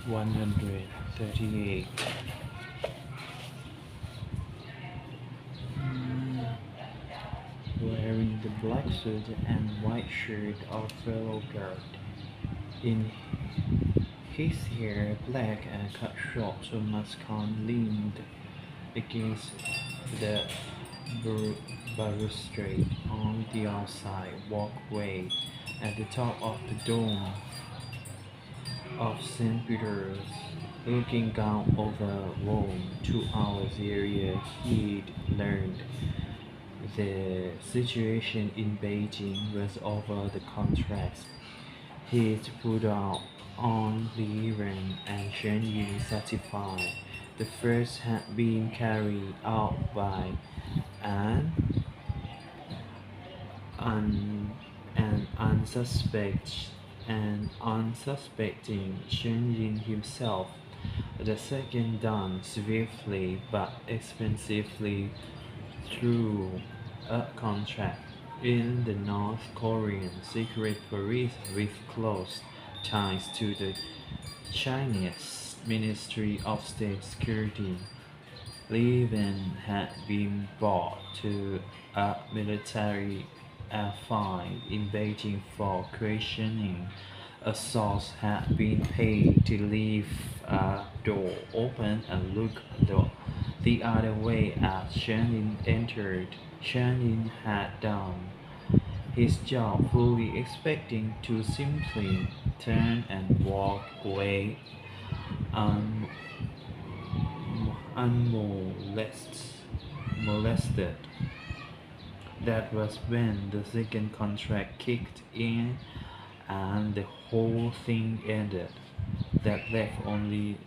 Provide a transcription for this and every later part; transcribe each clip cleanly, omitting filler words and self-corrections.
138. Wearing the black suit and white shirt of fellow guard. In his hair black and cut short, Thomas Kahn leaned against the bar- balustrade on the outside walkway at the top of the dome of St. Peter's, looking down over Rome. 2 hours earlier, he'd learned the situation in Beijing was over the contracts. He'd put out on Li Ren and Shen Yun certified. The first had been carried out by an, un, an unsuspecting Shen Yin himself. The second done swiftly but expensively through a contract in the North Korean secret police with close ties to the Chinese Ministry of State Security. Li Wen had been brought to a military airfield in Beijing for questioning. A source had been paid to leave a door open and look the other way as Shannon entered. Shannon had done his job fully expecting to simply turn and walk away un- unmolested. That was when the second contract kicked in and the whole thing ended. That left only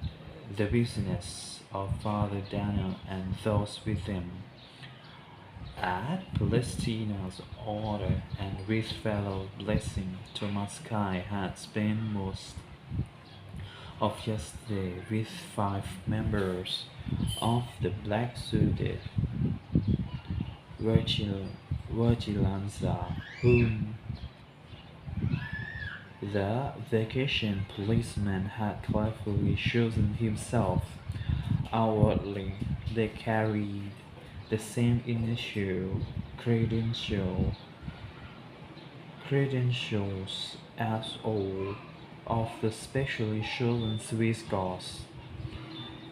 the business of Father Daniel and those with him. At Palestina's order and with fellow blessing, Thomas Kai had spent most of yesterday with 5 members of the black-suited Vigilanza, whom the vacation policeman had carefully chosen himself. Outwardly, they carried the same initial credential, credentials as all of the specially chosen Swiss Guards.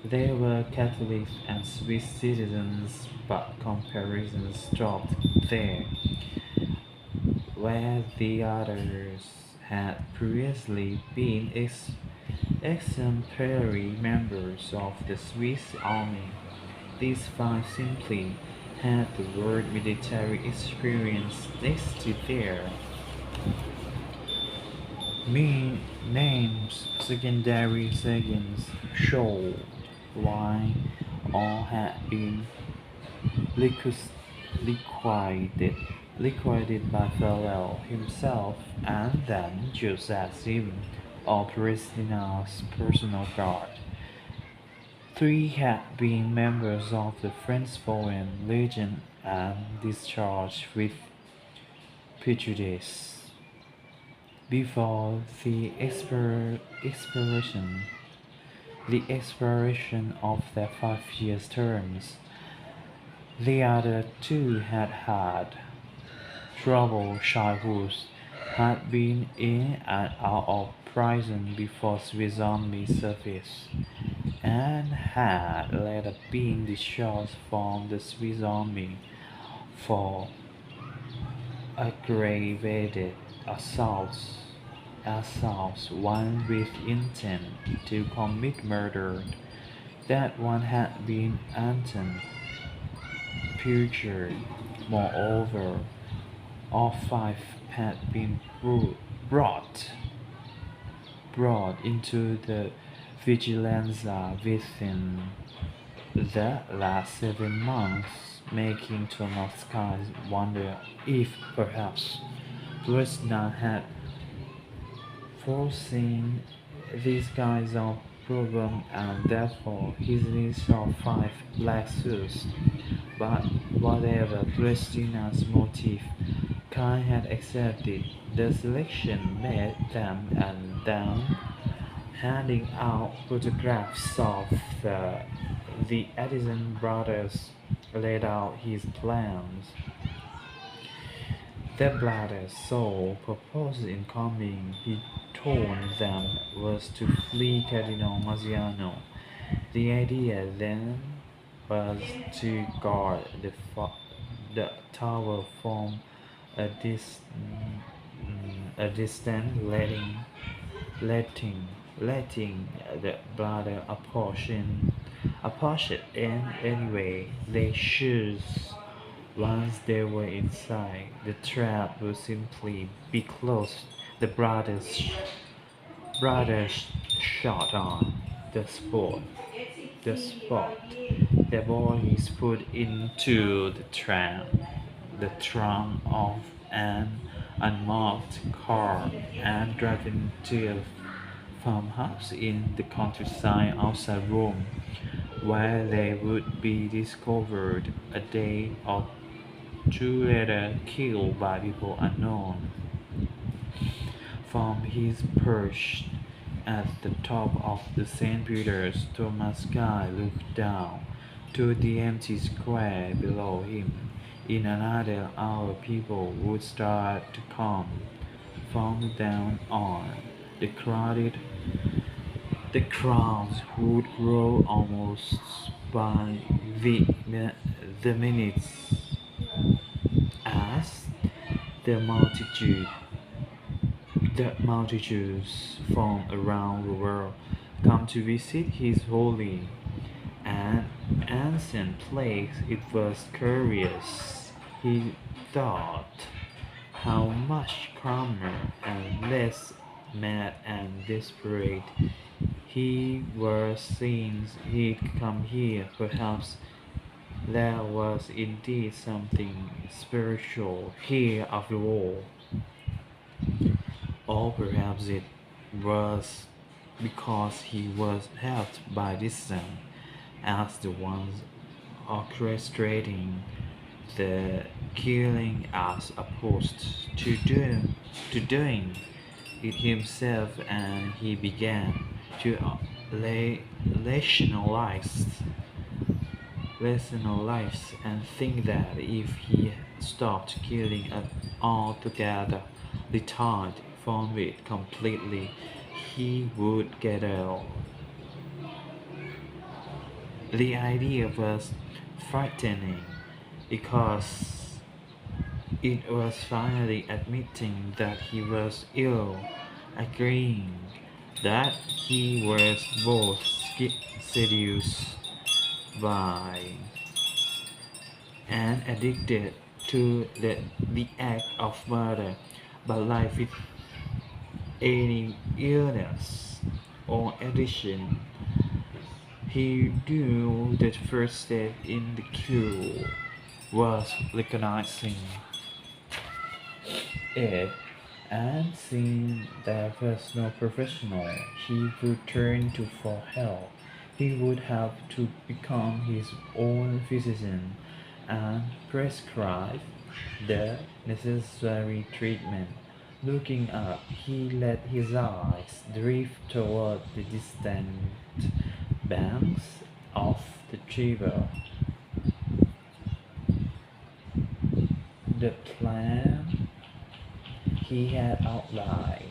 They were Catholics and Swiss citizens, but comparisons stopped there, where the others had previously been exemplary members of the Swiss army. These 5 simply had the word military experience next to their names. Secondary seconds show why all had been liquid- liquidated, liquidated by Farrell himself and then Joseph Zim or Palestina's personal guard. 3 had been members of the French Foreign Legion and discharged with prejudice before the expiration of their 5 year terms. The other 2 had had troubled childhoods, had been in and out of prison before Swiss Army service, and had later been discharged from the Swiss Army for aggravated assaults, one with intent to commit murder. That one had been Anton Peugeot. Moreover, all 5 had been brought brought into the Vigilanza within the last 7 months, making Thomas Kai wonder if perhaps Dresden had foreseen these kinds of problem and therefore his list of 5 black suits. But whatever Christina's motive, Kai had accepted the selection made them and then handing out photographs of the, the Edison brothers, laid out his plans. Their brothers' sole purpose in coming, he told them, was to flee Cardinal Maziano. The idea then was to guard the tower from a, a distance, letting the brother approach it in any way they choose. Once they were inside, the trap would simply be closed. The brothers shot on the spot. The spot. The boys put into the trunk of an unmarked car, and driven to a farmhouse in the countryside outside Rome, where they would be discovered a day or two later, killed by people unknown. From his perch at the top of the St. Peter's, Thomas Guy looked down to the empty square below him. In another hour, people would start to come. From then on, the crowds would grow almost by the minutes as the multitudes from around the world come to visit his holy and ancient place. It was curious, he thought, how much calmer and less mad and desperate he was since he'd come here. Perhaps there was indeed something spiritual here after all. Or perhaps it was because he was helped by this son as the ones orchestrating the killing as opposed to doing it himself, and he began to rationalize and think that if he stopped killing altogether, retired from it completely, he would get out. The idea was frightening because it was finally admitting that he was ill, agreeing that he was both seduced by and addicted to the act of murder, but like with any illness or addiction, he knew that first step in the cure was recognizing it, and seeing there was no professional he would turn to for help. He would have to become his own physician and prescribe the necessary treatment. Looking up, he let his eyes drift toward the distant banks of the river. The plan he had outlined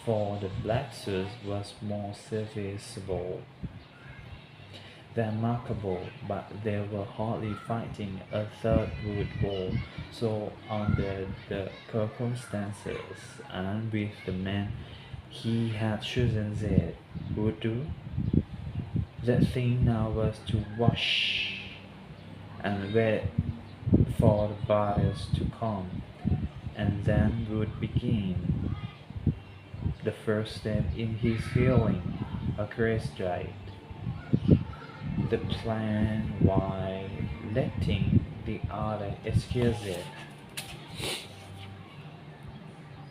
for the Black Suits was more serviceable than markable, but they were hardly fighting a third World War, so under the circumstances and with the men he had chosen, that would do. The thing now was to watch and wait for the brothers to come, and then would begin the first step in his healing, a crusade. The plan while letting the other excuse it.